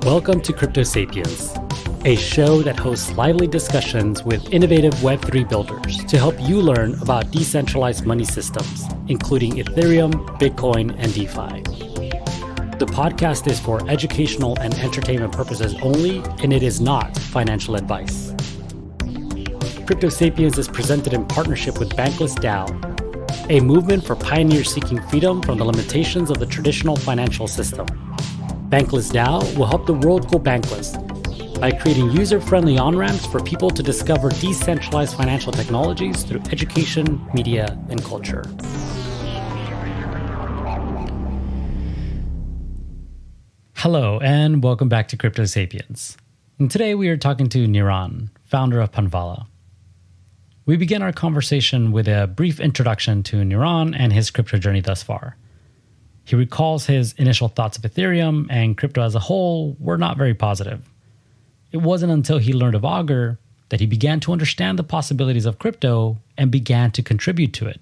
Welcome to Crypto Sapiens, a show that hosts lively discussions with innovative Web3 builders to help you learn about decentralized money systems, including Ethereum, Bitcoin, and DeFi. The podcast is for educational and entertainment purposes only, and it is not financial advice. Crypto Sapiens is presented in partnership with Bankless DAO, a movement for pioneers seeking freedom from the limitations of the traditional financial system. Bankless DAO will help the world go bankless by creating user-friendly on-ramps for people to discover decentralized financial technologies through education, media, and culture. Hello, and welcome back to Crypto Sapiens. And today we are talking to Niran, founder of Panvala. We begin our conversation with a brief introduction to Niran and his crypto journey thus far. He recalls his initial thoughts of Ethereum and crypto as a whole were not very positive. It wasn't until he learned of Augur that he began to understand the possibilities of crypto and began to contribute to it.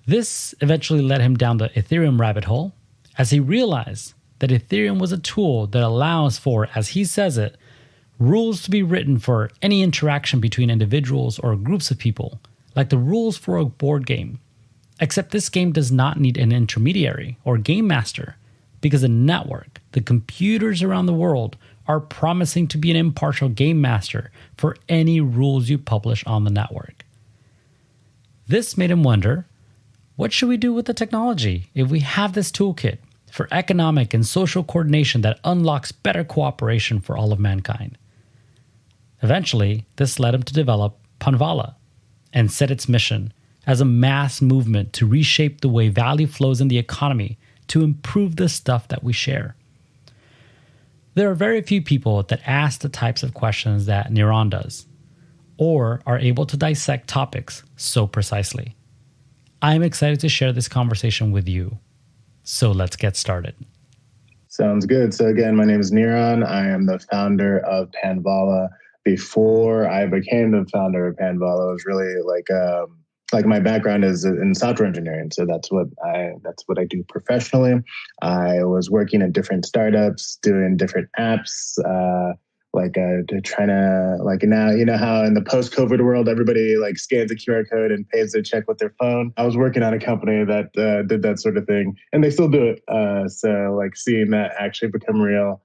This eventually led him down the Ethereum rabbit hole as he realized that Ethereum was a tool that allows for, as he says it, rules to be written for any interaction between individuals or groups of people, like the rules for a board game. Except this game does not need an intermediary or game master because the network, the computers around the world, are promising to be an impartial game master for any rules you publish on the network. This made him wonder, what should we do with the technology if we have this toolkit for economic and social coordination that unlocks better cooperation for all of mankind? Eventually, this led him to develop Panvala and set its mission as a mass movement to reshape the way value flows in the economy to improve the stuff that we share. There are very few people that ask the types of questions that Niran does, or are able to dissect topics so precisely. I'm excited to share this conversation with you. So let's get started. Sounds good. So again, my name is Niran. I am the founder of Panvala. Before I became the founder of Panvala, it was really like my background is in software engineering. So that's what I do professionally. I was working at different startups, doing different apps, trying to now, you know how in the post-COVID world, everybody scans a QR code and pays their check with their phone. I was working at a company that did that sort of thing, and they still do it. So seeing that actually become real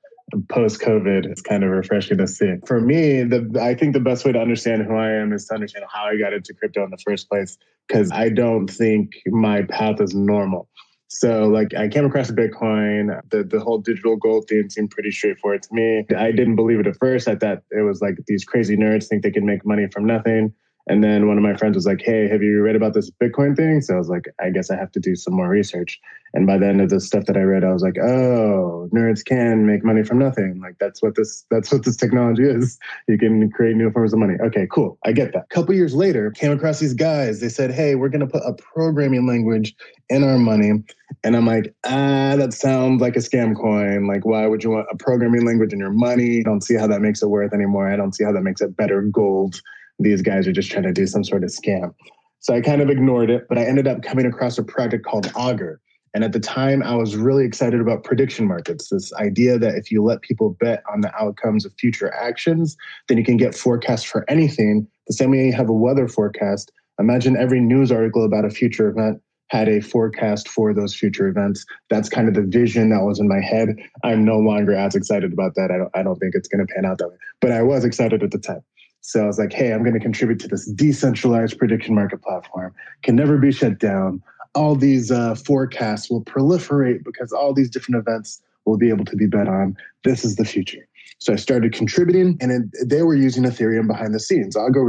post-COVID, it's kind of refreshing to see. For me, I think the best way to understand who I am is to understand how I got into crypto in the first place, because I don't think my path is normal. So I came across Bitcoin. The whole digital gold thing seemed pretty straightforward to me. I didn't believe it at first. I thought it was these crazy nerds think they can make money from nothing. And then one of my friends was like, hey, have you read about this Bitcoin thing? So I was like, I guess I have to do some more research. And by the end of the stuff that I read, I was like, oh, nerds can make money from nothing. That's what this technology is. You can create new forms of money. Okay, cool. I get that. A couple years later, came across these guys. They said, hey, we're going to put a programming language in our money. And I'm like, that sounds like a scam coin. Why would you want a programming language in your money? I don't see how that makes it worth anymore. I don't see how that makes it better gold. These guys are just trying to do some sort of scam. So I kind of ignored it, but I ended up coming across a project called Augur. And at the time, I was really excited about prediction markets, this idea that if you let people bet on the outcomes of future actions, then you can get forecasts for anything. The same way you have a weather forecast. Imagine every news article about a future event had a forecast for those future events. That's kind of the vision that was in my head. I'm no longer as excited about that. I don't think it's going to pan out that way. But I was excited at the time. So I was like, hey, I'm going to contribute to this decentralized prediction market platform. Can never be shut down. All these forecasts will proliferate because all these different events will be able to be bet on. This is the future. So I started contributing, and they were using Ethereum behind the scenes. Augur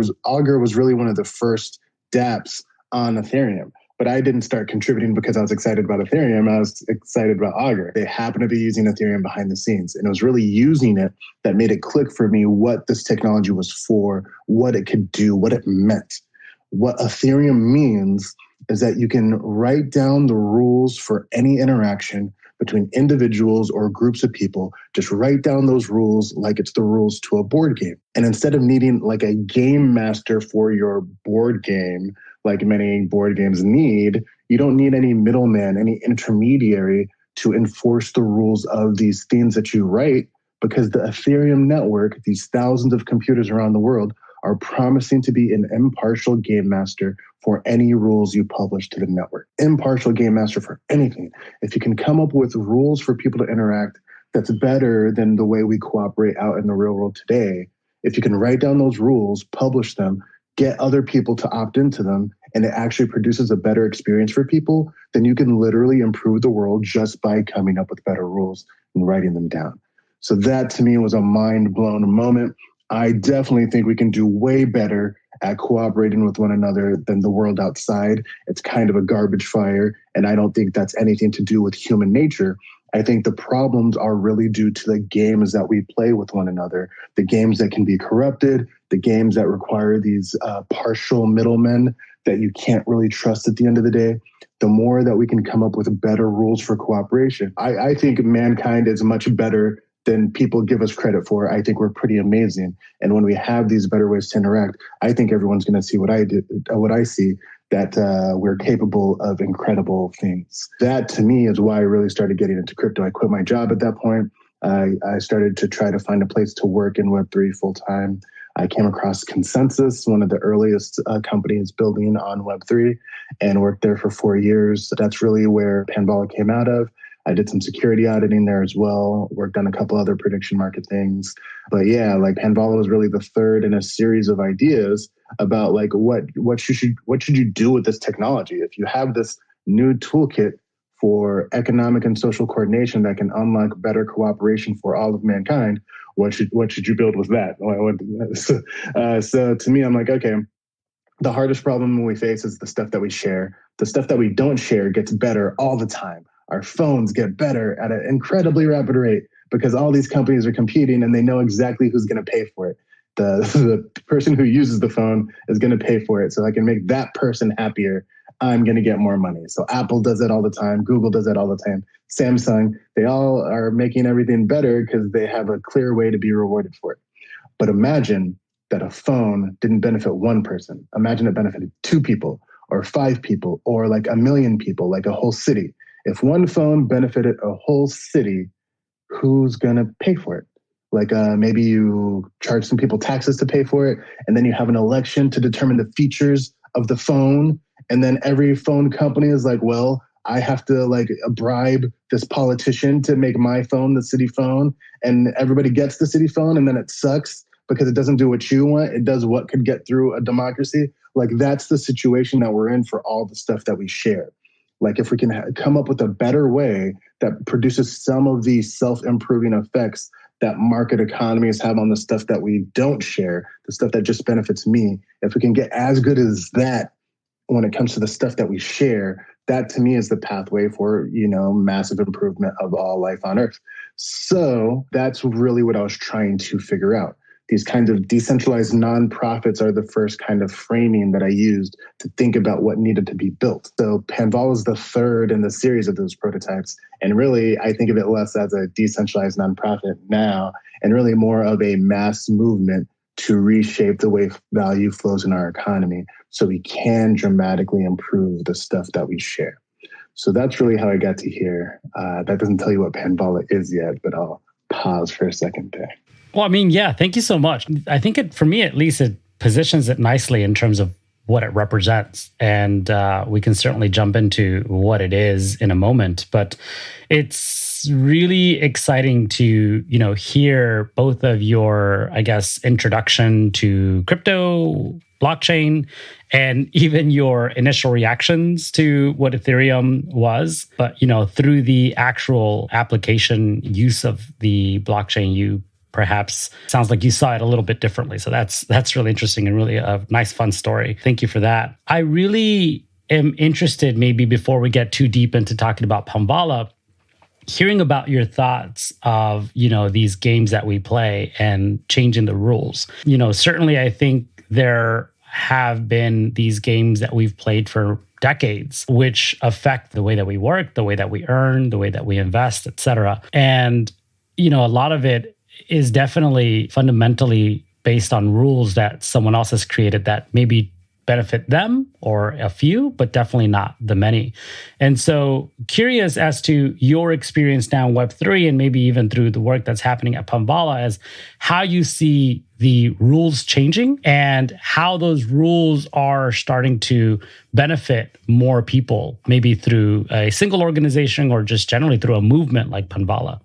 was really one of the first dApps on Ethereum. But I didn't start contributing because I was excited about Ethereum. I was excited about Augur. They happened to be using Ethereum behind the scenes. And it was really using it that made it click for me what this technology was for, what it could do, what it meant. What Ethereum means is that you can write down the rules for any interaction between individuals or groups of people. Just write down those rules like it's the rules to a board game. And instead of needing a game master for your board game, like many board games need, you don't need any middleman, any intermediary to enforce the rules of these things that you write, because the Ethereum network, these thousands of computers around the world, are promising to be an impartial game master for any rules you publish to the network. Impartial game master for anything. If you can come up with rules for people to interact that's better than the way we cooperate out in the real world today, if you can write down those rules, publish them, get other people to opt into them, and it actually produces a better experience for people, then you can literally improve the world just by coming up with better rules and writing them down. So that to me was a mind-blown moment. I definitely think we can do way better at cooperating with one another than the world outside. It's kind of a garbage fire, and I don't think that's anything to do with human nature. I think the problems are really due to the games that we play with one another, the games that can be corrupted, the games that require these partial middlemen that you can't really trust at the end of the day. The more that we can come up with better rules for cooperation, I think mankind is much better than people give us credit for. I think we're pretty amazing. And when we have these better ways to interact, I think everyone's going to see what I see, that we're capable of incredible things. That to me is why I really started getting into crypto. I quit my job at that point. I started to try to find a place to work in Web3 full time. I came across Consensus, one of the earliest companies building on Web3, and worked there for 4 years. That's really where Panvala came out of. I did some security auditing there as well, worked on a couple other prediction market things. But yeah, like Panvala was really the third in a series of ideas about like what should you do with this technology? If you have this new toolkit for economic and social coordination that can unlock better cooperation for all of mankind, what should you build with that? So to me, I'm like, okay, the hardest problem we face is the stuff that we share. The stuff that we don't share gets better all the time. Our phones get better at an incredibly rapid rate because all these companies are competing and they know exactly who's going to pay for it. The person who uses the phone is going to pay for it. So I can make that person happier. I'm going to get more money. So Apple does that all the time. Google does that all the time. Samsung, they all are making everything better because they have a clear way to be rewarded for it. But imagine that a phone didn't benefit one person. Imagine it benefited 2 people or 5 people or like 1 million people, like a whole city. If one phone benefited a whole city, who's going to pay for it? Like maybe you charge some people taxes to pay for it, and then you have an election to determine the features of the phone. And then every phone company is like, well, I have to like bribe this politician to make my phone the city phone. And everybody gets the city phone, and then it sucks because it doesn't do what you want. It does what could get through a democracy. Like that's the situation that we're in for all the stuff that we share. Like if we can come up with a better way that produces some of these self-improving effects that market economies have on the stuff that we don't share, the stuff that just benefits me, if we can get as good as that when it comes to the stuff that we share, that to me is the pathway for, massive improvement of all life on Earth. So that's really what I was trying to figure out. These kinds of decentralized nonprofits are the first kind of framing that I used to think about what needed to be built. So Panvala is the third in the series of those prototypes. And really, I think of it less as a decentralized nonprofit now, and really more of a mass movement to reshape the way value flows in our economy so we can dramatically improve the stuff that we share. So that's really how I got to here. That doesn't tell you what Panvala is yet, but I'll pause for a second there. Well, I mean, yeah, thank you so much. I think for me, at least, it positions it nicely in terms of what it represents. And we can certainly jump into what it is in a moment. But it's really exciting to, hear both of your, I guess, introduction to crypto, blockchain, and even your initial reactions to what Ethereum was. But, through the actual application use of the blockchain, you perhaps sounds like you saw it a little bit differently. So that's really interesting and really a nice, fun story. Thank you for that. I really am interested, maybe before we get too deep into talking about Panvala, hearing about your thoughts of, these games that we play and changing the rules. Certainly I think there have been these games that we've played for decades, which affect the way that we work, the way that we earn, the way that we invest, et cetera. And, a lot of it is definitely fundamentally based on rules that someone else has created that maybe benefit them or a few, but definitely not the many. And so curious as to your experience now in Web3 and maybe even through the work that's happening at Panvala as how you see the rules changing and how those rules are starting to benefit more people, maybe through a single organization or just generally through a movement like Panvala.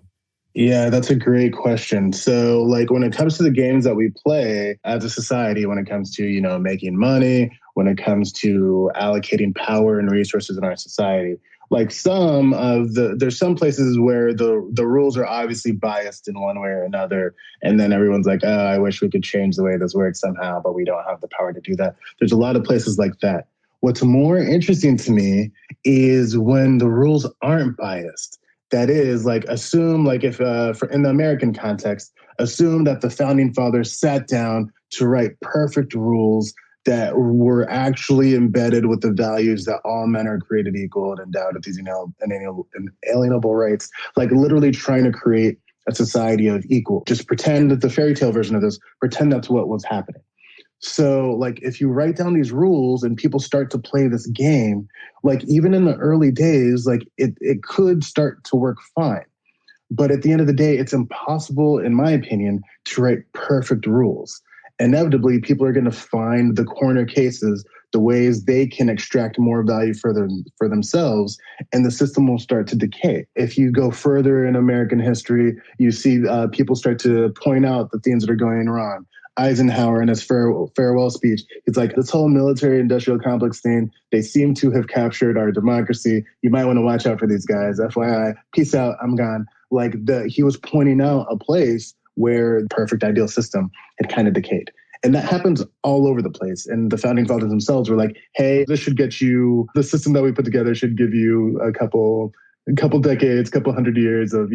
Yeah, that's a great question. So like when it comes to the games that we play as a society, when it comes to, making money, when it comes to allocating power and resources in our society, like there's some places where the rules are obviously biased in one way or another. And then everyone's like, oh, I wish we could change the way this works somehow, but we don't have the power to do that. There's a lot of places like that. What's more interesting to me is when the rules aren't biased. That is, like, assume, like, if in the American context, assume that the founding fathers sat down to write perfect rules that were actually embedded with the values that all men are created equal and endowed with these inalienable rights, like literally trying to create a society of equal. Just pretend that the fairy tale version of this, pretend that's what was happening. So like if you write down these rules and people start to play this game, like even in the early days, like it could start to work fine. But at the end of the day, it's impossible, in my opinion, to write perfect rules. Inevitably, people are going to find the corner cases, the ways they can extract more value for themselves, and the system will start to decay. If you go further in American history, you see people start to point out the things that are going wrong. Eisenhower in his farewell speech, it's like this whole military-industrial complex thing, they seem to have captured our democracy. You might want to watch out for these guys. FYI, peace out, I'm gone. Like he was pointing out a place where the perfect ideal system had kind of decayed. And that happens all over the place. And the founding fathers themselves were like, hey, the system that we put together should give you a couple decades, couple hundred years of,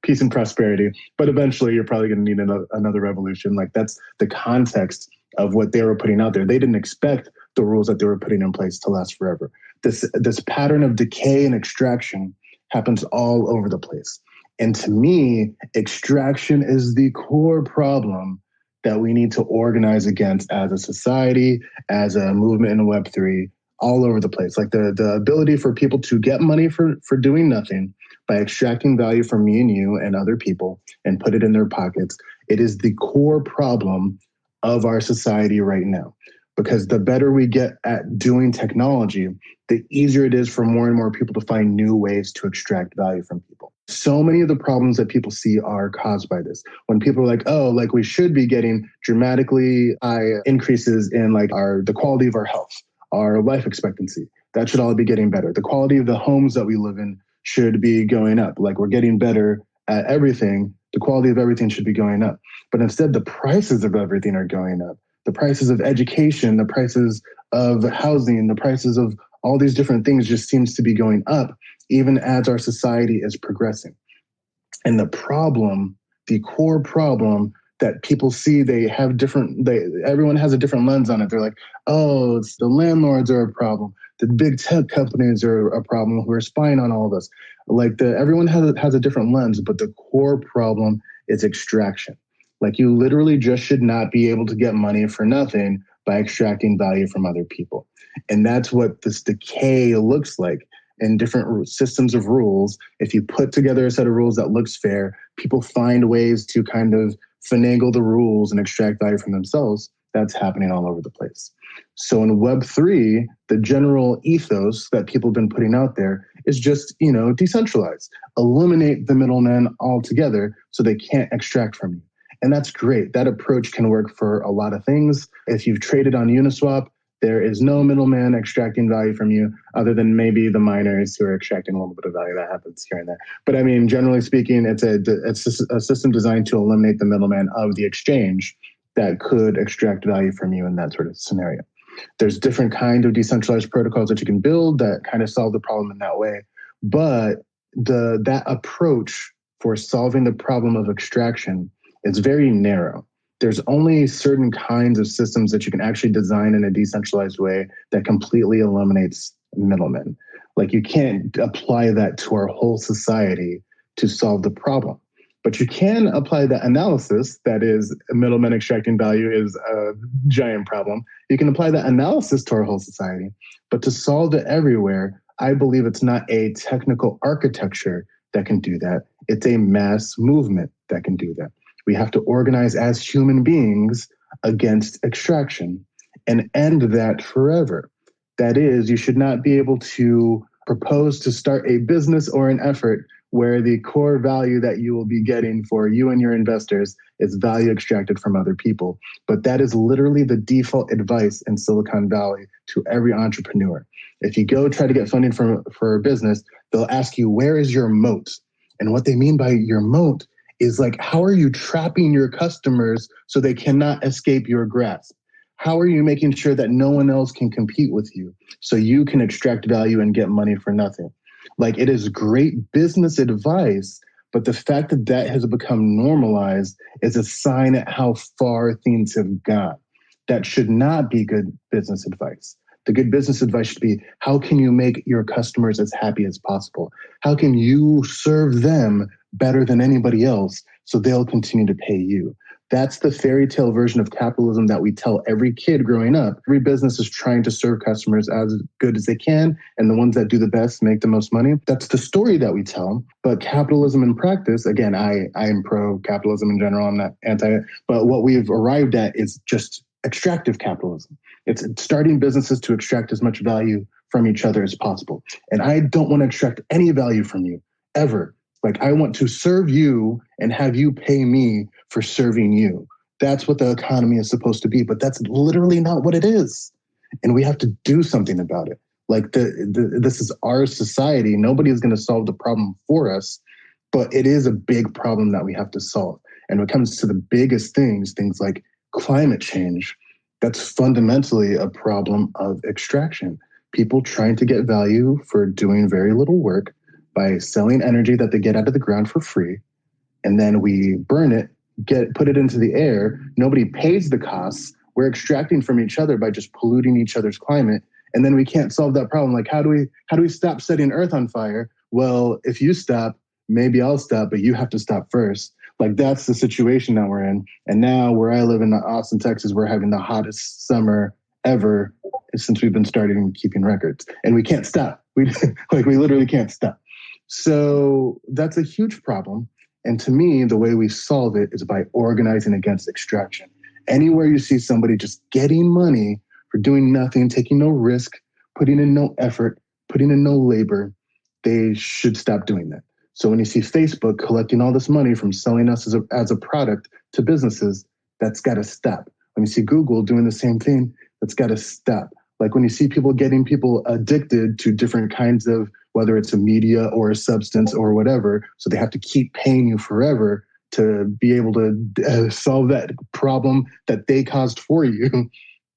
peace and prosperity. But eventually you're probably going to need another revolution. Like that's the context of what they were putting out there. They didn't expect the rules that they were putting in place to last forever. This pattern of decay and extraction happens all over the place. And to me, extraction is the core problem that we need to organize against as a society, as a movement in Web3, all over the place. Like the ability for people to get money for doing nothing by extracting value from me and you and other people and put it in their pockets. It is the core problem of our society right now. Because the better we get at doing technology, the easier it is for more and more people to find new ways to extract value from people. So many of the problems that people see are caused by this. When people are like, oh, like we should be getting dramatically high increases in like the quality of our health, our life expectancy. That should all be getting better. The quality of the homes that we live in should be going up. Like we're getting better at everything. The quality of everything should be going up. But instead, the prices of everything are going up. The prices of education, the prices of housing, the prices of all these different things just seems to be going up, even as our society is progressing. And the core problem that people see, everyone has a different lens on it. They're like, oh, it's the landlords are a problem. The big tech companies are a problem who are spying on all of us. Like everyone has a different lens, but the core problem is extraction. Like you literally just should not be able to get money for nothing by extracting value from other people. And that's what this decay looks like in different systems of rules. If you put together a set of rules that looks fair, people find ways to kind of finagle the rules and extract value from themselves. That's happening all over the place. So in Web3, the general ethos that people have been putting out there is just, decentralize, eliminate the middlemen altogether so they can't extract from you. And that's great. That approach can work for a lot of things. If you've traded on Uniswap, there is no middleman extracting value from you other than maybe the miners who are extracting a little bit of value. That happens here and there. But I mean, generally speaking, it's a system designed to eliminate the middleman of the exchange that could extract value from you in that sort of scenario. There's different kind of decentralized protocols that you can build that kind of solve the problem in that way. But that approach for solving the problem of extraction is very narrow. There's only certain kinds of systems that you can actually design in a decentralized way that completely eliminates middlemen. Like you can't apply that to our whole society to solve the problem. But you can apply that analysis, that is, middlemen extracting value is a giant problem. You can apply that analysis to our whole society. But to solve it everywhere, I believe it's not a technical architecture that can do that. It's a mass movement that can do that. We have to organize as human beings against extraction and end that forever. That is, you should not be able to propose to start a business or an effort where the core value that you will be getting for you and your investors is value extracted from other people. But that is literally the default advice in Silicon Valley to every entrepreneur. If you go try to get funding for a business, they'll ask you, where is your moat? And what they mean by your moat is like, how are you trapping your customers so they cannot escape your grasp? How are you making sure that no one else can compete with you so you can extract value and get money for nothing? Like, it is great business advice, but the fact that that has become normalized is a sign at how far things have gone. That should not be good business advice. The good business advice should be, how can you make your customers as happy as possible? How can you serve them better than anybody else so they'll continue to pay you? That's the fairy tale version of capitalism that we tell every kid growing up. Every business is trying to serve customers as good as they can, and the ones that do the best make the most money. That's the story that we tell. But capitalism in practice, again, I am pro-capitalism in general, I'm not anti it, but what we've arrived at is just extractive capitalism. It's starting businesses to extract as much value from each other as possible. And I don't want to extract any value from you, ever. Like, I want to serve you and have you pay me for serving you. That's what the economy is supposed to be, but that's literally not what it is. And we have to do something about it. Like, this is our society. Nobody is going to solve the problem for us, but it is a big problem that we have to solve. And when it comes to the biggest things like climate change, that's fundamentally a problem of extraction. People trying to get value for doing very little work by selling energy that they get out of the ground for free, and then we burn it, put it into the air. Nobody pays the costs. We're extracting from each other by just polluting each other's climate, and then we can't solve that problem. Like, how do we stop setting Earth on fire? Well, if you stop, maybe I'll stop, but you have to stop first. Like, that's the situation that we're in. And now, where I live in Austin, Texas, we're having the hottest summer ever since we've been starting keeping records, and we can't stop. We literally can't stop. So that's a huge problem. And to me, the way we solve it is by organizing against extraction. Anywhere you see somebody just getting money for doing nothing, taking no risk, putting in no effort, putting in no labor, they should stop doing that. So when you see Facebook collecting all this money from selling us as a product to businesses, that's got to stop. When you see Google doing the same thing, that's got to stop. Like, when you see people getting people addicted to different kinds of, whether it's a media or a substance or whatever, so they have to keep paying you forever to be able to solve that problem that they caused for you,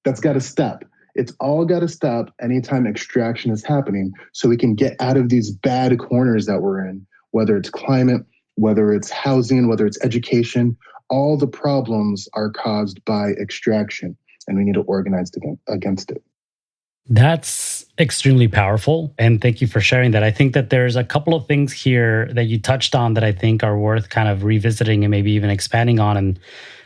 that's got to stop. It's all got to stop anytime extraction is happening, so we can get out of these bad corners that we're in, whether it's climate, whether it's housing, whether it's education. All the problems are caused by extraction, and we need to organize against it. That's extremely powerful. And thank you for sharing that. I think that there's a couple of things here that you touched on that I think are worth kind of revisiting and maybe even expanding on. And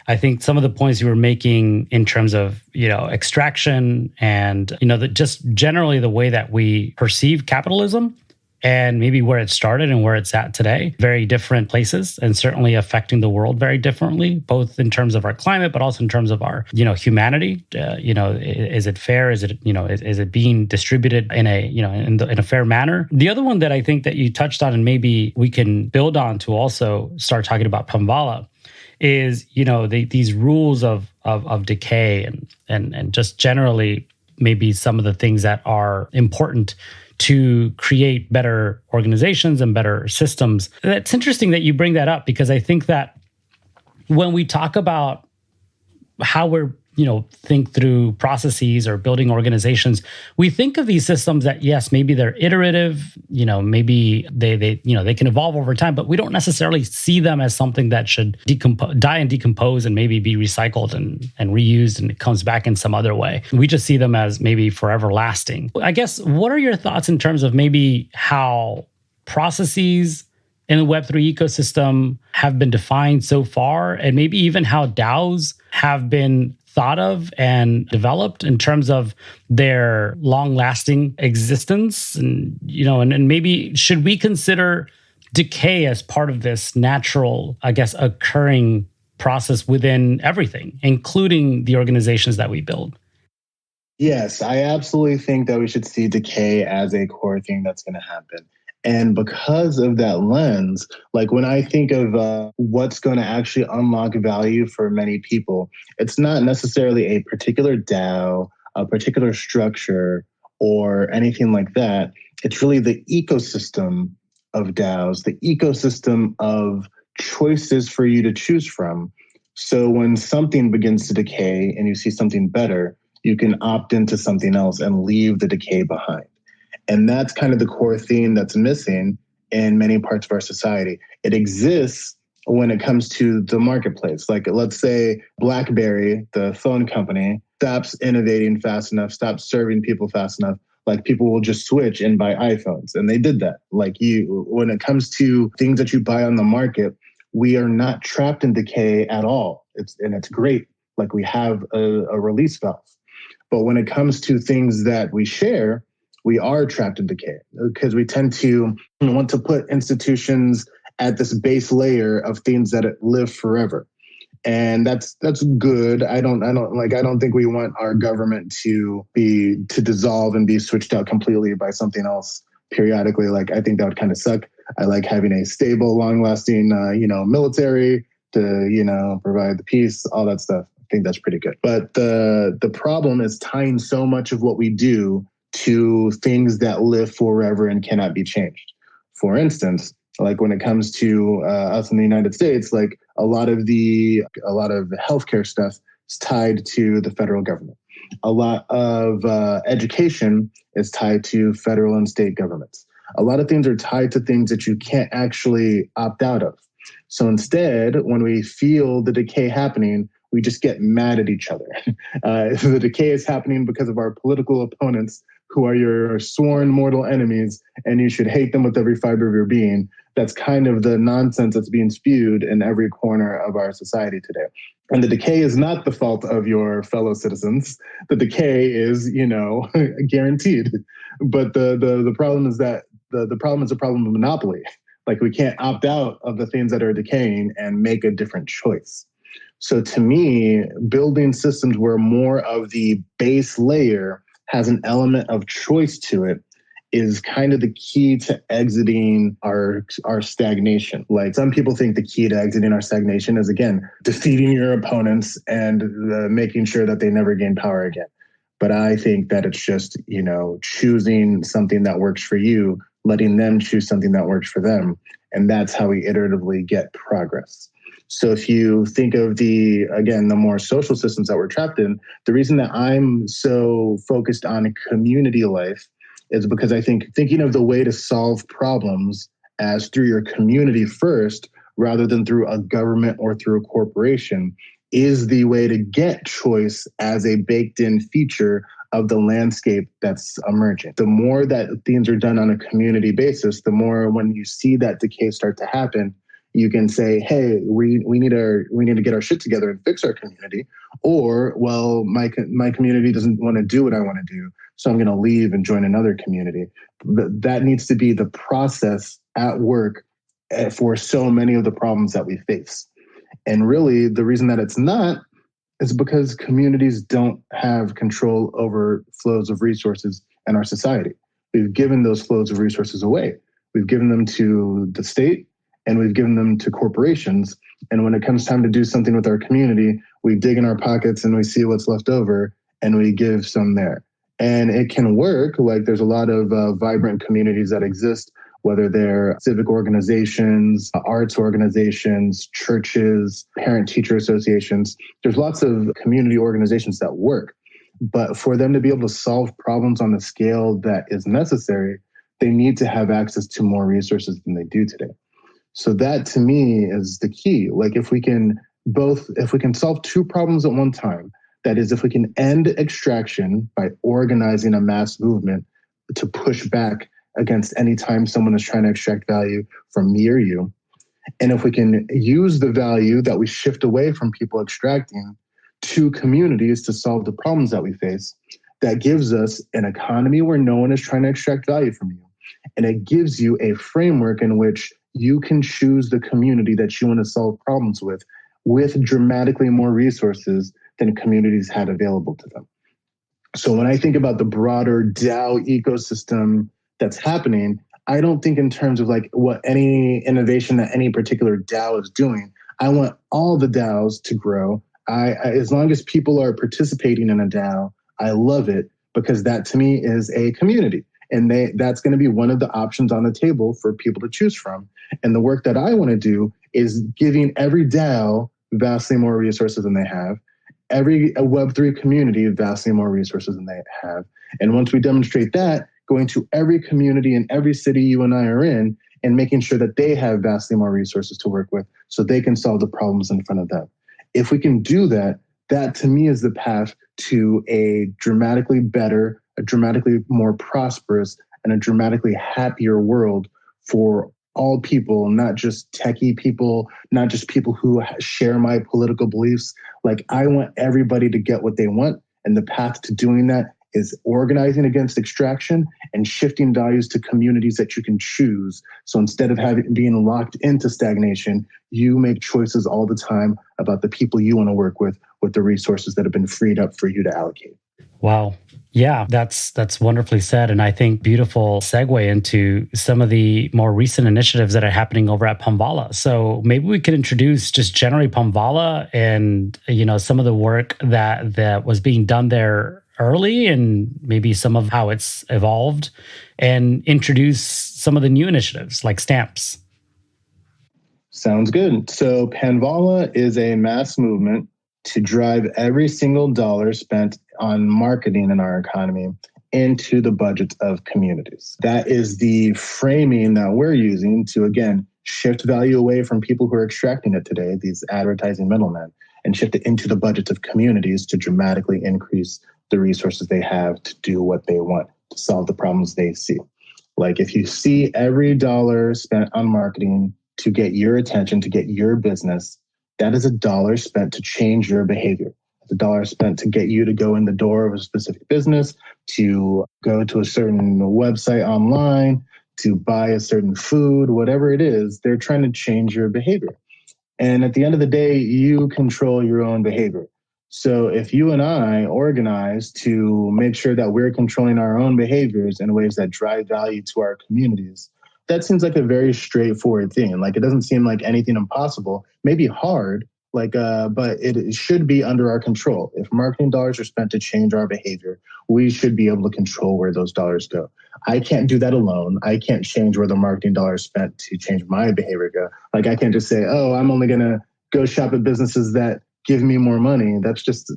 I think some of the points you were making in terms of, extraction and, just generally the way that we perceive capitalism and maybe where it started and where it's at today, very different places and certainly affecting the world very differently, both in terms of our climate, but also in terms of our, humanity. Is it fair? Is it, is it being distributed in a, in a fair manner? The other one that I think that you touched on and maybe we can build on to also start talking about Panvala is, these rules of decay and just generally maybe some of the things that are important to create better organizations and better systems. It's interesting that you bring that up because I think that when we talk about how we're, think through processes or building organizations, we think of these systems that, yes, maybe they're iterative, maybe they can evolve over time, but we don't necessarily see them as something that should die and decompose and maybe be recycled and reused and it comes back in some other way. We just see them as maybe forever lasting. I guess, what are your thoughts in terms of maybe how processes in the Web3 ecosystem have been defined so far, and maybe even how DAOs have been thought of and developed in terms of their long-lasting existence? And, and maybe should we consider decay as part of this natural, I guess, occurring process within everything, including the organizations that we build? Yes, I absolutely think that we should see decay as a core thing that's going to happen. And because of that lens, like when I think of what's going to actually unlock value for many people, it's not necessarily a particular DAO, a particular structure, or anything like that. It's really the ecosystem of DAOs, the ecosystem of choices for you to choose from. So when something begins to decay and you see something better, you can opt into something else and leave the decay behind. And that's kind of the core theme that's missing in many parts of our society. It exists when it comes to the marketplace. Like, let's say BlackBerry, the phone company, stops innovating fast enough, stops serving people fast enough. Like, people will just switch and buy iPhones. And they did that. Like, when it comes to things that you buy on the market, we are not trapped in decay at all. It's great. Like, we have a release valve. But when it comes to things that we share, we are trapped in decay because we tend to want to put institutions at this base layer of things that live forever. And that's good. I don't think we want our government to dissolve and be switched out completely by something else periodically. Like, I think that would kind of suck. I like having a stable, long-lasting, military to, provide the peace, all that stuff. I think that's pretty good. But the problem is tying so much of what we do to things that live forever and cannot be changed. For instance, like when it comes to us in the United States, like a lot of healthcare stuff is tied to the federal government. A lot of education is tied to federal and state governments. A lot of things are tied to things that you can't actually opt out of. So instead, when we feel the decay happening, we just get mad at each other. The decay is happening because of our political opponents, who are your sworn mortal enemies, and you should hate them with every fiber of your being. That's kind of the nonsense that's being spewed in every corner of our society today. And the decay is not the fault of your fellow citizens. The decay is, guaranteed. But the problem is that the problem is a problem of monopoly. Like, we can't opt out of the things that are decaying and make a different choice. So to me, building systems where more of the base layer has an element of choice to it is kind of the key to exiting our stagnation. Like, some people think the key to exiting our stagnation is, again, defeating your opponents and making sure that they never gain power again. But I think that it's just, choosing something that works for you, letting them choose something that works for them. And that's how we iteratively get progress. So if you think of the more social systems that we're trapped in, the reason that I'm so focused on community life is because I think thinking of the way to solve problems as through your community first, rather than through a government or through a corporation, is the way to get choice as a baked-in feature of the landscape that's emerging. The more that things are done on a community basis, the more when you see that decay start to happen, you can say, hey, we need to get our shit together and fix our community. Or, well, my community doesn't want to do what I want to do, so I'm going to leave and join another community. That needs to be the process at work for so many of the problems that we face. And really, the reason that it's not is because communities don't have control over flows of resources in our society. We've given those flows of resources away. We've given them to the state, and we've given them to corporations. And when it comes time to do something with our community, we dig in our pockets and we see what's left over and we give some there. And it can work. Like, there's a lot of vibrant communities that exist, whether they're civic organizations, arts organizations, churches, parent-teacher associations. There's lots of community organizations that work. But for them to be able to solve problems on the scale that is necessary, they need to have access to more resources than they do today. So that, to me, is the key. Like, if we can solve two problems at one time, that is, if we can end extraction by organizing a mass movement to push back against any time someone is trying to extract value from me or you. And if we can use the value that we shift away from people extracting to communities to solve the problems that we face, that gives us an economy where no one is trying to extract value from you. And it gives you a framework in which you can choose the community that you want to solve problems with dramatically more resources than communities had available to them. So when I think about the broader DAO ecosystem that's happening, I don't think in terms of like what any innovation that any particular DAO is doing. I want all the DAOs to grow. As long as people are participating in a DAO, I love it, because that to me is a community. And that's going to be one of the options on the table for people to choose from. And the work that I want to do is giving every DAO vastly more resources than they have, every Web3 community vastly more resources than they have. And once we demonstrate that, going to every community in every city you and I are in and making sure that they have vastly more resources to work with so they can solve the problems in front of them. If we can do that, that to me is the path to a dramatically better, a dramatically more prosperous, and a dramatically happier world for all people, not just techie people, not just people who share my political beliefs. Like, I want everybody to get what they want. And the path to doing that is organizing against extraction and shifting values to communities that you can choose. So instead of being locked into stagnation, you make choices all the time about the people you want to work with the resources that have been freed up for you to allocate. Wow. Yeah, that's wonderfully said. And I think beautiful segue into some of the more recent initiatives that are happening over at Panvala. So maybe we could introduce just generally Panvala and, some of the work that was being done there early and maybe some of how it's evolved, and introduce some of the new initiatives like stamps. Sounds good. So Panvala is a mass movement to drive every single dollar spent on marketing in our economy into the budgets of communities. That is the framing that we're using to, again, shift value away from people who are extracting it today, these advertising middlemen, and shift it into the budgets of communities to dramatically increase the resources they have to do what they want, to solve the problems they see. Like, if you see every dollar spent on marketing to get your attention, to get your business, that is a dollar spent to change your behavior. It's a dollar spent to get you to go in the door of a specific business, to go to a certain website online, to buy a certain food, whatever it is, they're trying to change your behavior. And at the end of the day, you control your own behavior. So if you and I organize to make sure that we're controlling our own behaviors in ways that drive value to our communities, that seems like a very straightforward thing. Like, it doesn't seem like anything impossible, maybe hard, but it should be under our control. If marketing dollars are spent to change our behavior, we should be able to control where those dollars go. I can't do that alone. I can't change where the marketing dollars spent to change my behavior go. Like, I can't just say, oh, I'm only going to go shop at businesses that give me more money. That's just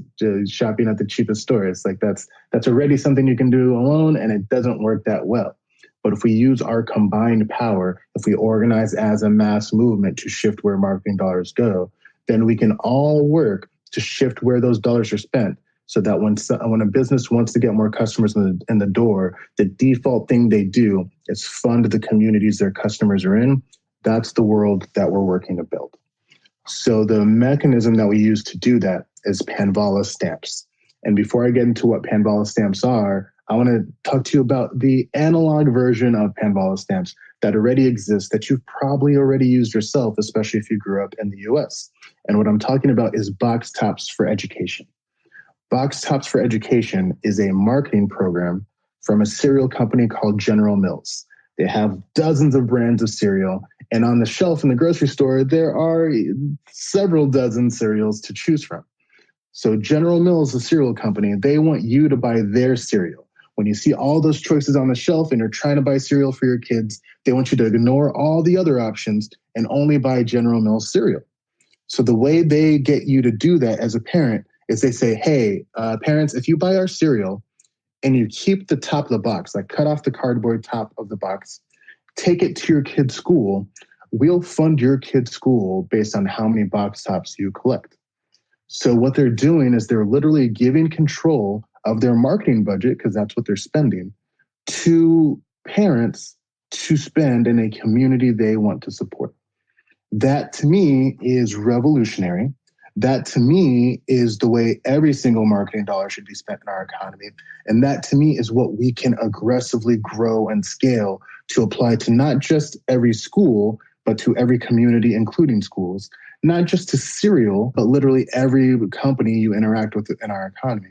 shopping at the cheapest stores. Like, that's already something you can do alone, and it doesn't work that well. But if we use our combined power, if we organize as a mass movement to shift where marketing dollars go, then we can all work to shift where those dollars are spent, so that when a business wants to get more customers in the door, the default thing they do is fund the communities their customers are in. That's the world that we're working to build. So the mechanism that we use to do that is Panvala stamps. And before I get into what Panvala stamps are, I want to talk to you about the analog version of Panvala stamps that already exists, that you've probably already used yourself, especially if you grew up in the US. And what I'm talking about is Box Tops for Education. Box Tops for Education is a marketing program from a cereal company called General Mills. They have dozens of brands of cereal, and on the shelf in the grocery store, there are several dozen cereals to choose from. So General Mills, the cereal company, they want you to buy their cereal. When you see all those choices on the shelf and you're trying to buy cereal for your kids, they want you to ignore all the other options and only buy General Mills cereal. So the way they get you to do that as a parent is they say, hey, parents, if you buy our cereal and you keep the top of the box, like cut off the cardboard top of the box, take it to your kid's school, we'll fund your kid's school based on how many box tops you collect. So what they're doing is they're literally giving control of their marketing budget, because that's what they're spending, to parents to spend in a community they want to support. That to me is revolutionary. That to me is the way every single marketing dollar should be spent in our economy. And that to me is what we can aggressively grow and scale to apply to not just every school, but to every community, including schools, not just to cereal, but literally every company you interact with in our economy.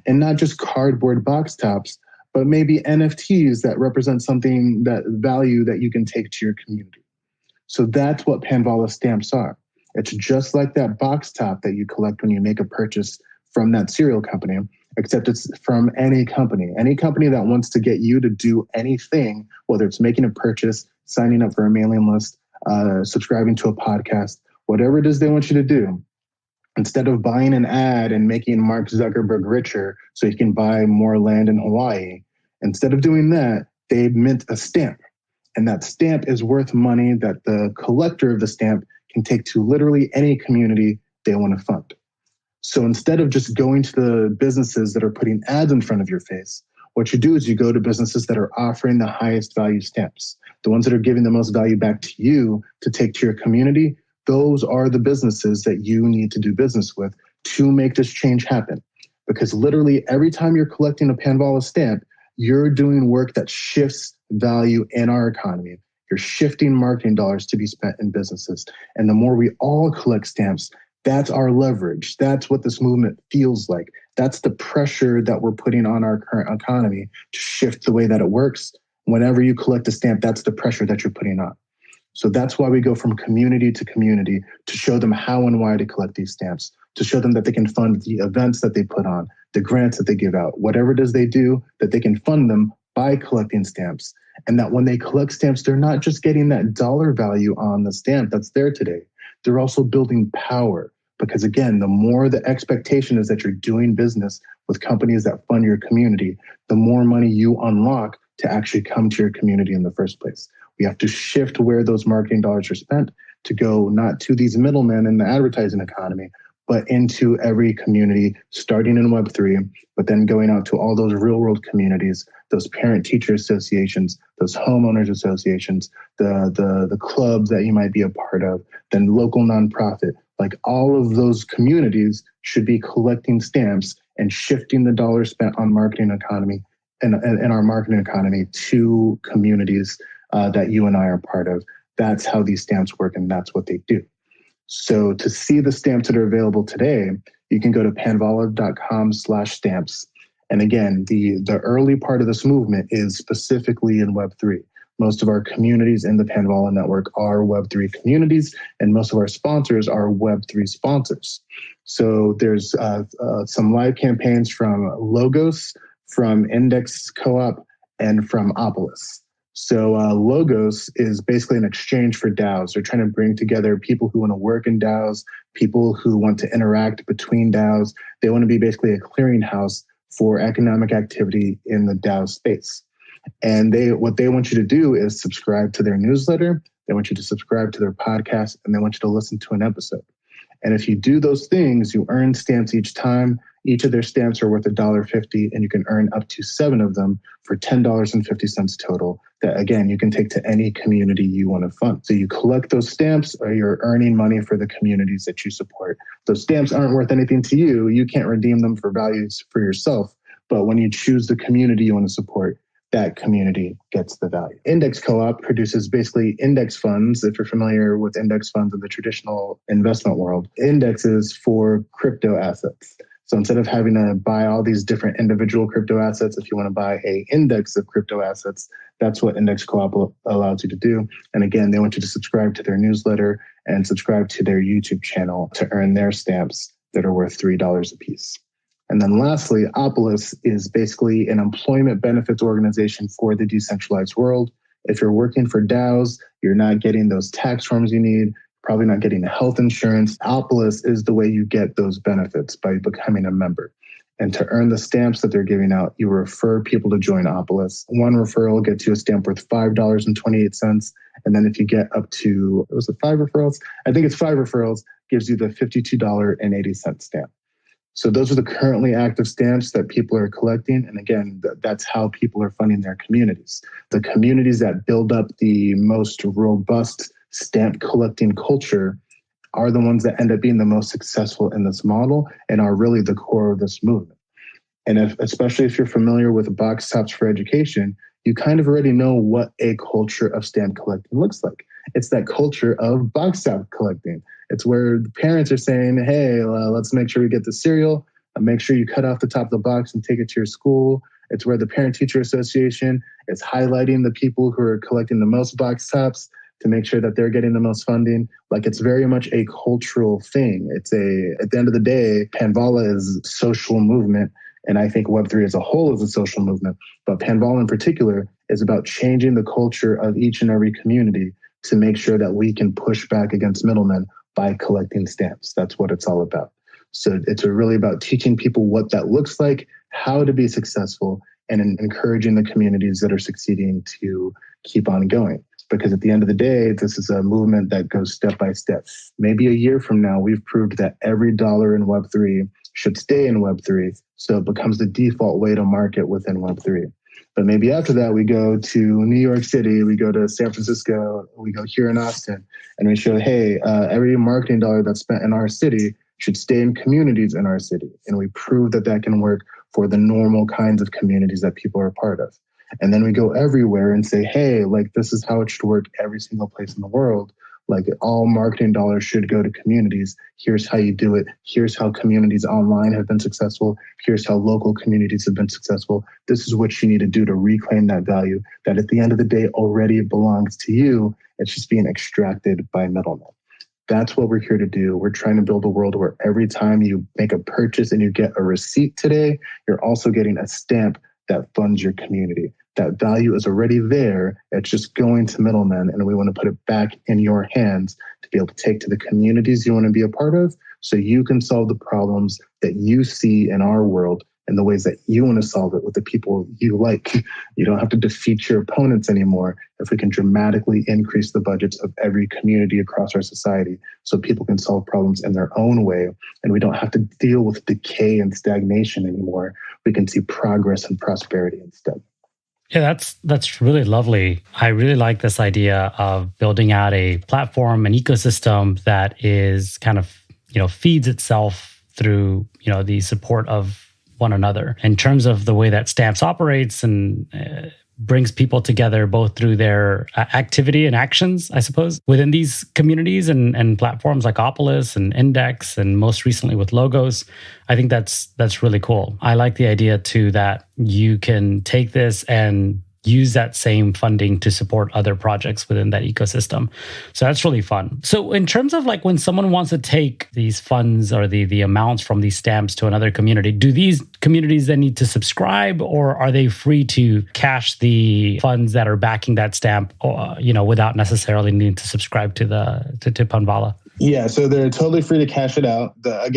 And not just cardboard box tops, but maybe NFTs that represent something, that value that you can take to your community. So that's what Panvala stamps are. It's just like that box top that you collect when you make a purchase from that cereal company, except it's from any company that wants to get you to do anything, whether it's making a purchase, signing up for a mailing list, subscribing to a podcast, whatever it is they want you to do. Instead of buying an ad and making Mark Zuckerberg richer so he can buy more land in Hawaii, instead of doing that, they mint a stamp. And that stamp is worth money that the collector of the stamp can take to literally any community they want to fund. So instead of just going to the businesses that are putting ads in front of your face, what you do is you go to businesses that are offering the highest value stamps, the ones that are giving the most value back to you to take to your community. Those are the businesses that you need to do business with to make this change happen. Because literally every time you're collecting a Panvala stamp, you're doing work that shifts value in our economy. You're shifting marketing dollars to be spent in businesses. And the more we all collect stamps, that's our leverage. That's what this movement feels like. That's the pressure that we're putting on our current economy to shift the way that it works. Whenever you collect a stamp, that's the pressure that you're putting on. So that's why we go from community to community to show them how and why to collect these stamps, to show them that they can fund the events that they put on, the grants that they give out, whatever it is they do, that they can fund them by collecting stamps. And that when they collect stamps, they're not just getting that dollar value on the stamp that's there today. They're also building power. Because again, the more the expectation is that you're doing business with companies that fund your community, the more money you unlock to actually come to your community in the first place. We have to shift where those marketing dollars are spent to go not to these middlemen in the advertising economy, but into every community, starting in Web3, but then going out to all those real world communities, those parent-teacher associations, those homeowners associations, the clubs that you might be a part of, then local nonprofit. Like all of those communities should be collecting stamps and shifting the dollars spent on marketing economy and our marketing economy to communities that you and I are part of. That's how these stamps work, and that's what they do. So to see the stamps that are available today, you can go to panvala.com/stamps. And again, the early part of this movement is specifically in Web3. Most of our communities in the Panvala network are Web3 communities, and most of our sponsors are Web3 sponsors. So there's some live campaigns from Logos, from Index Co-op, and from Opolis. So Logos is basically an exchange for DAOs. They're trying to bring together people who want to work in DAOs, people who want to interact between DAOs. They want to be basically a clearinghouse for economic activity in the DAO space. And what they want you to do is subscribe to their newsletter. They want you to subscribe to their podcast, and they want you to listen to an episode. And if you do those things, you earn stamps each time. Each of their stamps are worth $1.50, and you can earn up to 7 of them for $10.50 total. That, again, you can take to any community you want to fund. So you collect those stamps, or you're earning money for the communities that you support. Those stamps aren't worth anything to you. You can't redeem them for values for yourself. But when you choose the community you want to support, that community gets the value. Index Co-op produces basically index funds. If you're familiar with index funds in the traditional investment world, indexes for crypto assets. So instead of having to buy all these different individual crypto assets, if you want to buy an index of crypto assets, that's what Index Co-op allows you to do. And again, they want you to subscribe to their newsletter and subscribe to their YouTube channel to earn their stamps that are worth $3 a piece. And then lastly, Opolis is basically an employment benefits organization for the decentralized world. If you're working for DAOs, you're not getting those tax forms you need, probably not getting the health insurance. Opolis is the way you get those benefits, by becoming a member. And to earn the stamps that they're giving out, you refer people to join Opolis. One referral gets you a stamp worth $5.28. And then if you get up to, was it 5 referrals? I think it's 5 referrals, gives you the $52.80 stamp. So those are the currently active stamps that people are collecting. And again, that's how people are funding their communities. The communities that build up the most robust stamp collecting culture are the ones that end up being the most successful in this model and are really the core of this movement. And especially if you're familiar with box tops for education, you kind of already know what a culture of stamp collecting looks like. It's that culture of box top collecting. It's where the parents are saying, hey, let's make sure we get the cereal. Make sure you cut off the top of the box and take it to your school. It's where the Parent-Teacher Association is highlighting the people who are collecting the most box tops to make sure that they're getting the most funding. Like, it's very much a cultural thing. At the end of the day, Panvala is a social movement. And I think Web3 as a whole is a social movement. But Panvala in particular is about changing the culture of each and every community to make sure that we can push back against middlemen by collecting stamps. That's what it's all about. So it's really about teaching people what that looks like, how to be successful, and encouraging the communities that are succeeding to keep on going. Because at the end of the day, this is a movement that goes step by step. Maybe a year from now, we've proved that every dollar in Web3 should stay in Web3, so it becomes the default way to market within Web3. But maybe after that, we go to New York City, we go to San Francisco, we go here in Austin, and we show, hey, every marketing dollar that's spent in our city should stay in communities in our city. And we prove that that can work for the normal kinds of communities that people are a part of. And then we go everywhere and say, hey, like, this is how it should work every single place in the world. Like, all marketing dollars should go to communities. Here's how you do it. Here's how communities online have been successful. Here's how local communities have been successful. This is what you need to do to reclaim that value that at the end of the day already belongs to you. It's just being extracted by middlemen. That's what we're here to do. We're trying to build a world where every time you make a purchase and you get a receipt today, you're also getting a stamp that funds your community. That value is already there. It's just going to middlemen, and we want to put it back in your hands to be able to take to the communities you want to be a part of so you can solve the problems that you see in our world and the ways that you want to solve it with the people you like. You don't have to defeat your opponents anymore if we can dramatically increase the budgets of every community across our society so people can solve problems in their own way, and we don't have to deal with decay and stagnation anymore. We can see progress and prosperity instead. Yeah, that's really lovely. I really like this idea of building out a platform, an ecosystem that is kind of, feeds itself through, the support of one another in terms of the way that Stamps operates and brings people together both through their activity and actions, I suppose, within these communities and platforms like Opolis and Index, and most recently with Logos. I think that's really cool. I like the idea too that you can take this and use that same funding to support other projects within that ecosystem. So that's really fun. So in terms of like when someone wants to take these funds or the amounts from these stamps to another community, do these communities then need to subscribe, or are they free to cash the funds that are backing that stamp, without necessarily needing to subscribe to Panvala? Yeah, so they're totally free to cash it out. The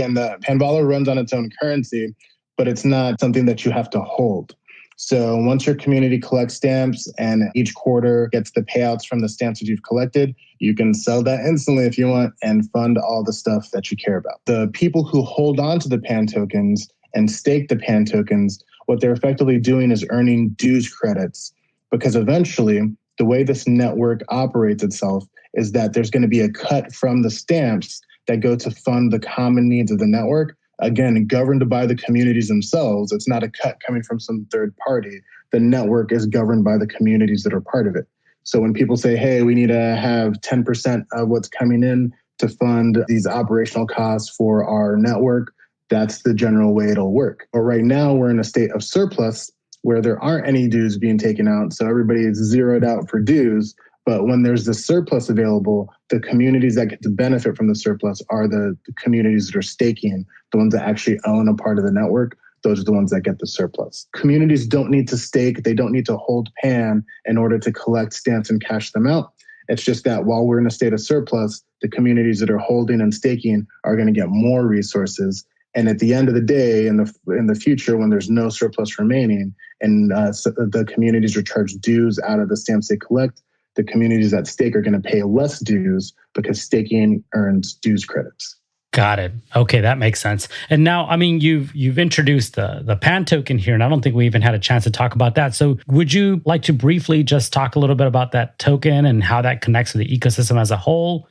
Panvala runs on its own currency, but it's not something that you have to hold. So once your community collects stamps and each quarter gets the payouts from the stamps that you've collected, you can sell that instantly if you want and fund all the stuff that you care about. The people who hold on to the PAN tokens and stake the PAN tokens, what they're effectively doing is earning dues credits, because eventually the way this network operates itself is that there's going to be a cut from the stamps that go to fund the common needs of the network. Again, governed by the communities themselves. It's not a cut coming from some third party. The network is governed by the communities that are part of it. So when people say, hey, we need to have 10% of what's coming in to fund these operational costs for our network, that's the general way it'll work. But right now we're in a state of surplus where there aren't any dues being taken out. So everybody is zeroed out for dues. But when there's the surplus available, the communities that get to benefit from the surplus are the communities that are staking, the ones that actually own a part of the network. Those are the ones that get the surplus. Communities don't need to stake. They don't need to hold PAN in order to collect stamps and cash them out. It's just that while we're in a state of surplus, the communities that are holding and staking are going to get more resources. And at the end of the day, in the future, when there's no surplus remaining and the communities are charged dues out of the stamps they collect, the communities that stake are going to pay less dues because staking earns dues credits. Got it. Okay, that makes sense. And now, I mean, you've introduced the PAN token here, and I don't think we even had a chance to talk about that. So, would you like to briefly just talk a little bit about that token and how that connects to the ecosystem as a whole?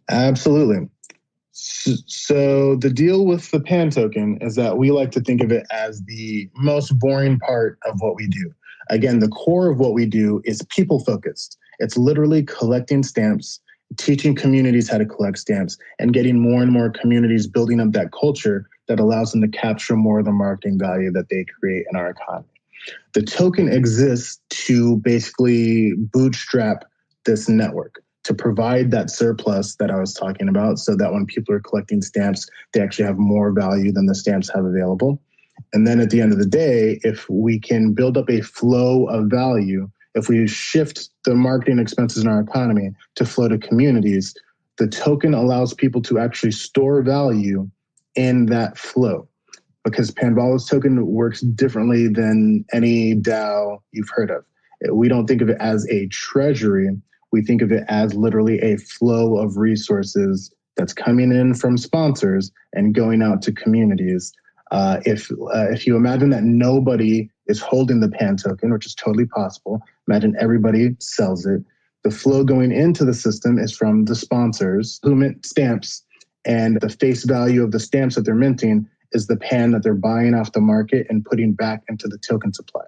Absolutely. So the deal with the PAN token is that we like to think of it as the most boring part of what we do. Again, the core of what we do is people focused. It's literally collecting stamps, teaching communities how to collect stamps, and getting more and more communities building up that culture that allows them to capture more of the marketing value that they create in our economy. The token exists to basically bootstrap this network, to provide that surplus that I was talking about, so that when people are collecting stamps, they actually have more value than the stamps have available. And then at the end of the day, if we can build up a flow of value, if we shift the marketing expenses in our economy to flow to communities, the token allows people to actually store value in that flow. Because Panvala's token works differently than any DAO you've heard of. We don't think of it as a treasury. We think of it as literally a flow of resources that's coming in from sponsors and going out to communities. If you imagine that nobody is holding the PAN token, which is totally possible, imagine everybody sells it. The flow going into the system is from the sponsors who mint stamps, and the face value of the stamps that they're minting is the PAN that they're buying off the market and putting back into the token supply.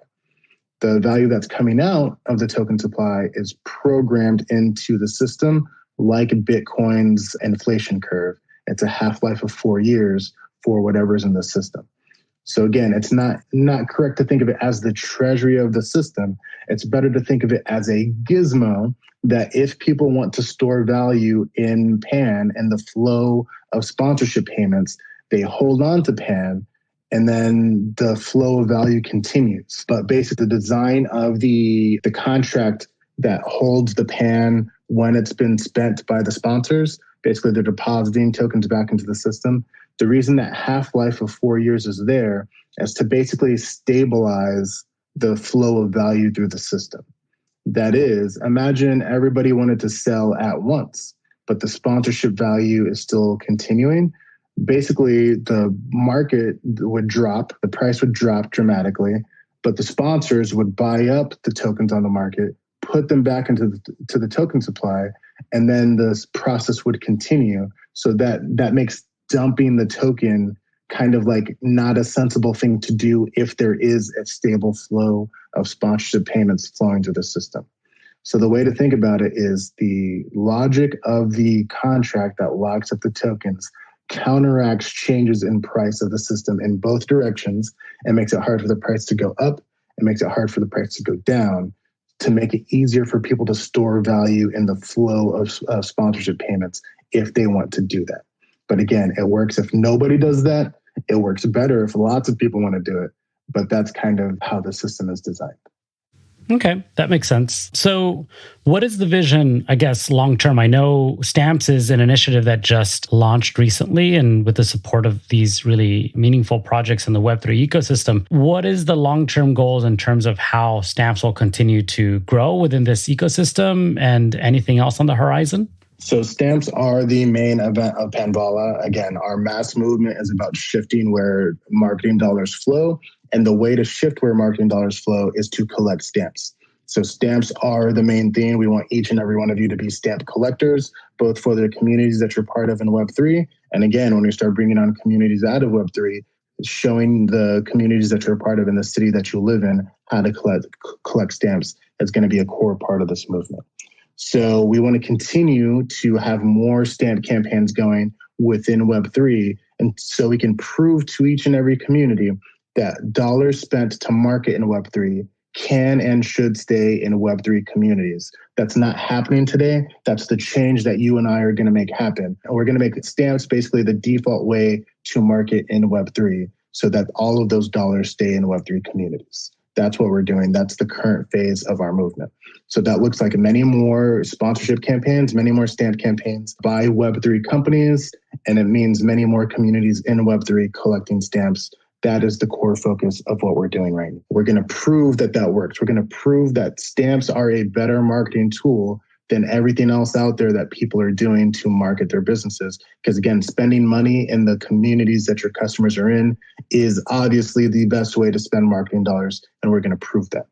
The value that's coming out of the token supply is programmed into the system like Bitcoin's inflation curve. It's a half-life of 4 years for whatever's in the system. So again, it's not correct to think of it as the treasury of the system. It's better to think of it as a gizmo that if people want to store value in PAN and the flow of sponsorship payments, they hold on to PAN, and then the flow of value continues. But basically, the design of the contract that holds the PAN when it's been spent by the sponsors, basically they're depositing tokens back into the system. The reason that half-life of 4 years is there is to basically stabilize the flow of value through the system. That is, imagine everybody wanted to sell at once, but the sponsorship value is still continuing. Basically, the market would drop, the price would drop dramatically, but the sponsors would buy up the tokens on the market, put them back into the token supply, and then this process would continue. So that makes dumping the token kind of like not a sensible thing to do if there is a stable flow of sponsorship payments flowing through the system. So the way to think about it is the logic of the contract that locks up the tokens counteracts changes in price of the system in both directions and makes it hard for the price to go up and makes it hard for the price to go down, to make it easier for people to store value in the flow of sponsorship payments if they want to do that. But again, it works if nobody does that. It works better if lots of people want to do it. But that's kind of how the system is designed. Okay, that makes sense. So what is the vision, I guess, long term? I know Stamps is an initiative that just launched recently, and with the support of these really meaningful projects in the Web3 ecosystem, what is the long-term goals in terms of how Stamps will continue to grow within this ecosystem, and anything else on the horizon? So stamps are the main event of Panvala. Again, our mass movement is about shifting where marketing dollars flow. And the way to shift where marketing dollars flow is to collect stamps. So stamps are the main thing. We want each and every one of you to be stamp collectors, both for the communities that you're part of in Web3. And again, when we start bringing on communities out of Web3, showing the communities that you're a part of in the city that you live in how to collect stamps is going to be a core part of this movement. So we want to continue to have more stamp campaigns going within Web3, and so we can prove to each and every community that dollars spent to market in Web3 can and should stay in Web3 communities. That's not happening today. That's the change that you and I are going to make happen. And we're going to make stamps basically the default way to market in Web3 so that all of those dollars stay in Web3 communities. That's what we're doing. That's the current phase of our movement. So that looks like many more sponsorship campaigns, many more stamp campaigns by Web3 companies, and it means many more communities in Web3 collecting stamps. That is the core focus of what we're doing right now. We're going to prove that that works. We're going to prove that stamps are a better marketing tool than everything else out there that people are doing to market their businesses. Because again, spending money in the communities that your customers are in is obviously the best way to spend marketing dollars, and we're going to prove that.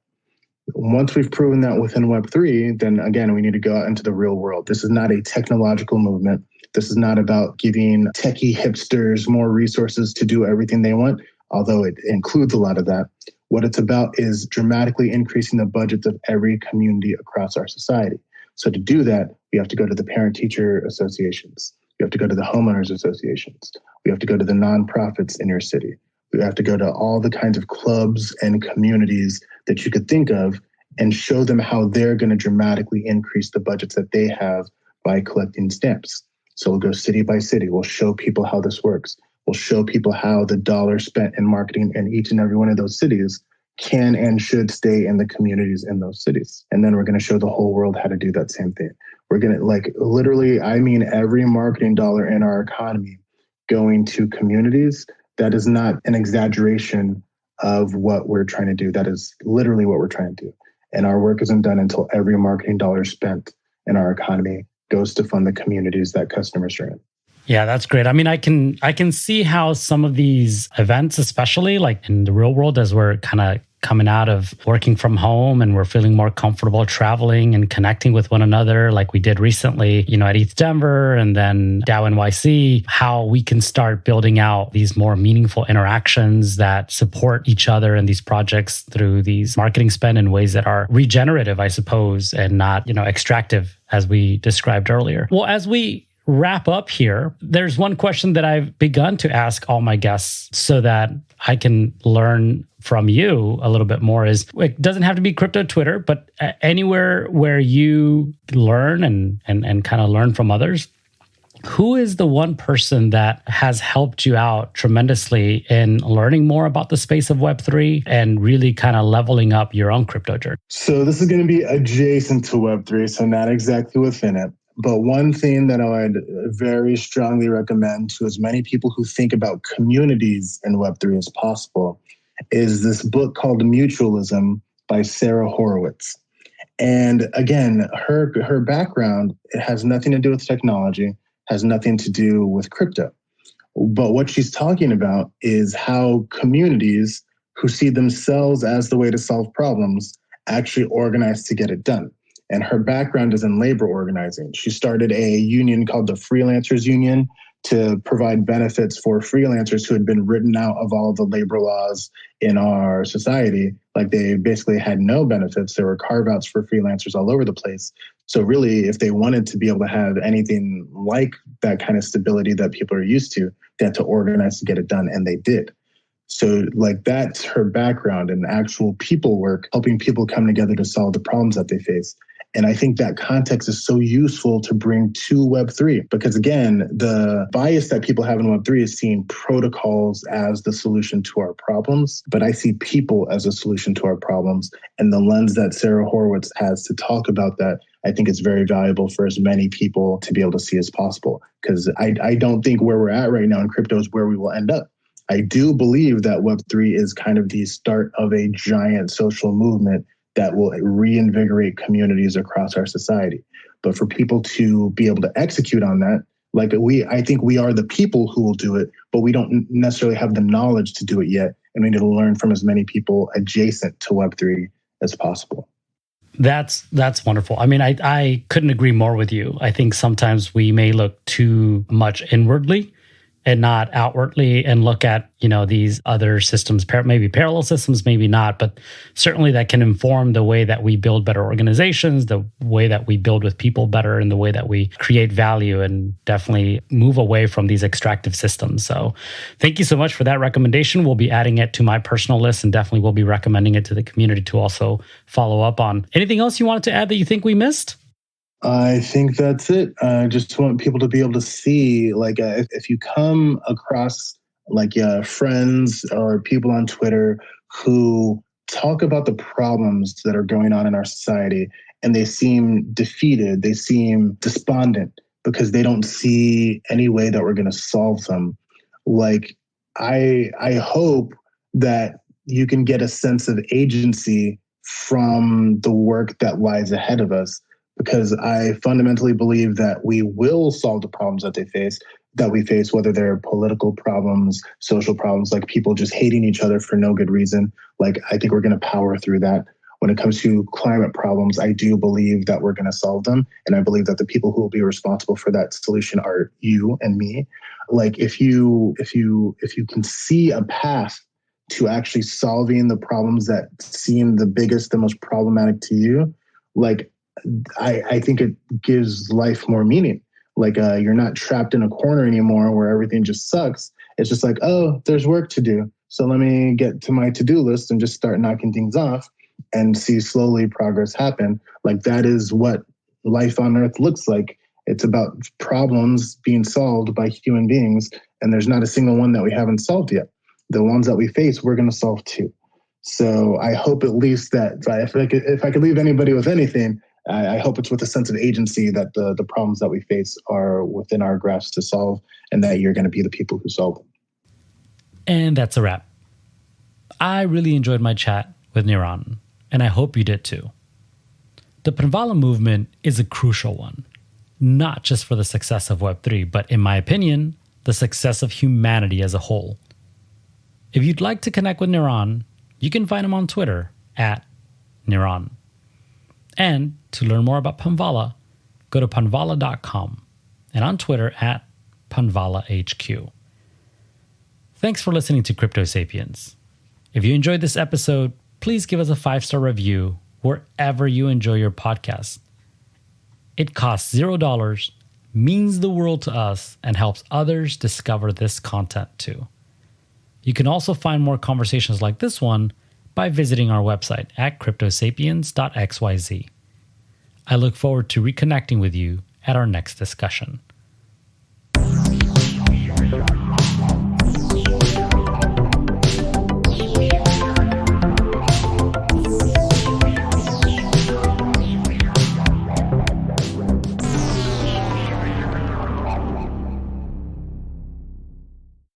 Once we've proven that within Web3, then again, we need to go out into the real world. This is not a technological movement. This is not about giving techie hipsters more resources to do everything they want, although it includes a lot of that. What it's about is dramatically increasing the budgets of every community across our society. So to do that, we have to go to the parent-teacher associations. We have to go to the homeowners associations. We have to go to the nonprofits in your city. We have to go to all the kinds of clubs and communities that you could think of and show them how they're going to dramatically increase the budgets that they have by collecting stamps. So we'll go city by city. We'll show people how this works. We'll show people how the dollar spent in marketing in each and every one of those cities can and should stay in the communities in those cities. And then we're going to show the whole world how to do that same thing. We're going to literally, I mean, every marketing dollar in our economy going to communities, that is not an exaggeration of what we're trying to do. That is literally what we're trying to do. And our work isn't done until every marketing dollar spent in our economy goes to fund the communities that customers are in. Yeah, that's great. I mean, I can see how some of these events, especially like in the real world, as we're kind of coming out of working from home and we're feeling more comfortable traveling and connecting with one another, like we did recently, at ETH Denver and then DAO NYC, how we can start building out these more meaningful interactions that support each other in these projects through these marketing spend in ways that are regenerative, I suppose, and not, extractive, as we described earlier. Well, as we wrap up here, there's one question that I've begun to ask all my guests so that I can learn from you a little bit more is, it doesn't have to be crypto Twitter, but anywhere where you learn and kind of learn from others, who is the one person that has helped you out tremendously in learning more about the space of Web3 and really kind of leveling up your own crypto journey? So this is going to be adjacent to Web3, so not exactly within it. But one thing that I would very strongly recommend to as many people who think about communities in Web3 as possible is this book called Mutualism by Sarah Horowitz. And again, her background, it has nothing to do with technology, has nothing to do with crypto. But what she's talking about is how communities who see themselves as the way to solve problems actually organize to get it done. And her background is in labor organizing. She started a union called the Freelancers Union to provide benefits for freelancers who had been written out of all the labor laws in our society. Like, they basically had no benefits. There were carve-outs for freelancers all over the place. So really, if they wanted to be able to have anything like that kind of stability that people are used to, they had to organize to get it done, and they did. So that's her background in actual people work, helping people come together to solve the problems that they face. And I think that context is so useful to bring to Web3 because, again, the bias that people have in Web3 is seeing protocols as the solution to our problems. But I see people as a solution to our problems. And the lens that Sarah Horowitz has to talk about that, I think is very valuable for as many people to be able to see as possible. Because I don't think where we're at right now in crypto is where we will end up. I do believe that Web3 is kind of the start of a giant social movement that will reinvigorate communities across our society. But for people to be able to execute on that, I think we are the people who will do it, but we don't necessarily have the knowledge to do it yet. And we need to learn from as many people adjacent to Web3 as possible. That's wonderful. I mean, I couldn't agree more with you. I think sometimes we may look too much inwardly and not outwardly and look at, these other systems, maybe parallel systems, maybe not, but certainly that can inform the way that we build better organizations, the way that we build with people better, and the way that we create value and definitely move away from these extractive systems. So thank you so much for that recommendation. We'll be adding it to my personal list and definitely will be recommending it to the community to also follow up on. Anything else you wanted to add that you think we missed? I think that's it. I just want people to be able to see, if you come across friends or people on Twitter who talk about the problems that are going on in our society and they seem defeated, they seem despondent because they don't see any way that we're going to solve them. I hope that you can get a sense of agency from the work that lies ahead of us. because I fundamentally believe that we will solve the problems that we face, whether they're political problems, social problems, like people just hating each other for no good reason. Like, I think we're going to power through that. When it comes to climate problems, I do believe that we're going to solve them. And I believe that the people who will be responsible for that solution are you and me. Like, if you can see a path to actually solving the problems that seem the biggest, the most problematic to you, like, I think it gives life more meaning. Like, you're not trapped in a corner anymore where everything just sucks. It's just like, oh, there's work to do. So let me get to my to-do list and just start knocking things off and see slowly progress happen. Like, that is what life on Earth looks like. It's about problems being solved by human beings, and there's not a single one that we haven't solved yet. The ones that we face, we're going to solve too. So I hope at least that if I could leave anybody with anything, I hope it's with a sense of agency that the problems that we face are within our grasp to solve, and that you're going to be the people who solve them. And that's a wrap. I really enjoyed my chat with Niran, and I hope you did too. The Panvala movement is a crucial one, not just for the success of Web3, but in my opinion, the success of humanity as a whole. If you'd like to connect with Niran, you can find him on Twitter at Niran. And to learn more about Panvala, go to panvala.com and on Twitter at PanvalaHQ. Thanks for listening to Crypto Sapiens. If you enjoyed this episode, please give us a 5-star review wherever you enjoy your podcast. It costs $0, means the world to us, and helps others discover this content too. You can also find more conversations like this one by visiting our website at cryptosapiens.xyz. I look forward to reconnecting with you at our next discussion.